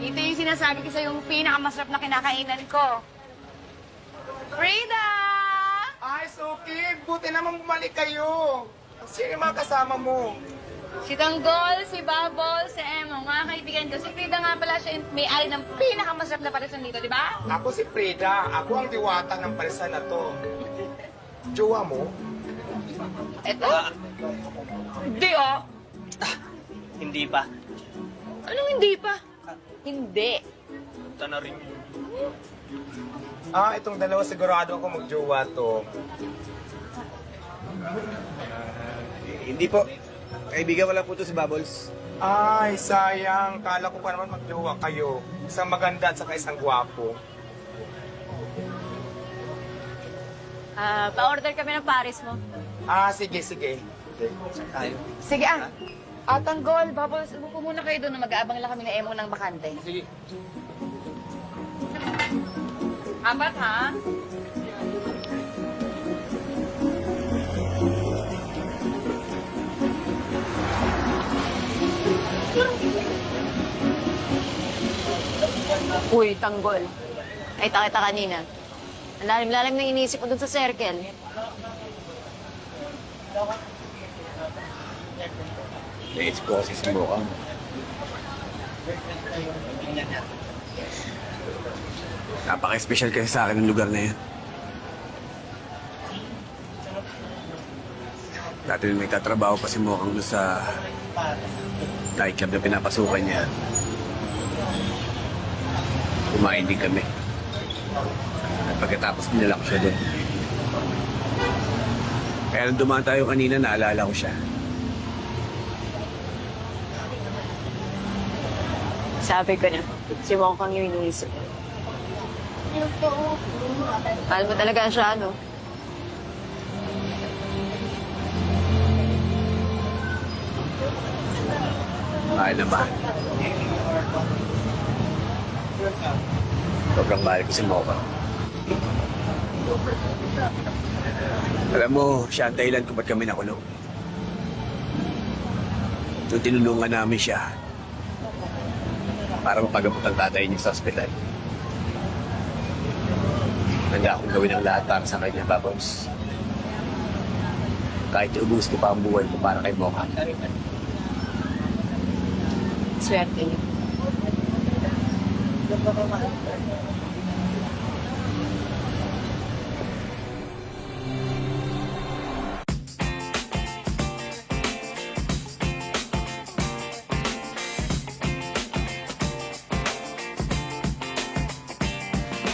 Ito yung sinasabi ko sa yung pinakamasarap na kinakainan ko. Frida! Ay, Suki, buti naman bumalik kayo. Sino yung mga kasama mo? Si Tanggol, si Bubble, si Emo, mga kaibigan ko. Si Frida nga pala siya yung may-ari ng pinakamasarap na parisan dito, di ba? Ako si Frida. Ako ang diwata ng parisan na to. Jowa mo? Eto? Hindi, oh. Hindi pa. Anong hindi pa? Hindi. Ito na rin. Itong dalawa sigurado ako magjowa to. Hindi po. Kaibigan ko lang po to si Bubbles. Ay, sayang. Kala ko pa naman magjowa kayo. Isang maganda at saka isang gwapo. Pa-order kami ng Paris mo. Sige, sige. Tayo. Sige, Tanggol, Bubbles, upo muna kayo doon na mag-aabang lang kami ng Emo ng bakante. Sige. Apat, ha? Uy, Tanggol. Nakita kita kanina. Ang lalim-lalim na iniisip mo dun sa circle. Naisip ko kasi si Mocha. Napaka-special kasi sa akin ng lugar na yan. Dati nung nagtatrabaho pa si Mocha doon sa nightclub na pinapasukan niya. Kumain din kami. At pagkatapos nilala ko siya doon. Kaya nung dumaan tayo kanina, naalala ko siya. Sabi ko na, si Wongkang yung iniisip. Mahal mo talaga siya, no? Mahal na mahal. Sobrang mahal ko si Mocha. Alam mo, siya ang dahilan kung ba't kami nakulong. Nung tinulungan namin siya para mapagamot ang tatay niya sa ospital. Handa akong gawin ang lahat para sa kanya, Babos. Kahit ubus ko pa ang buhay ko para kay Mocha. Swerte niyo.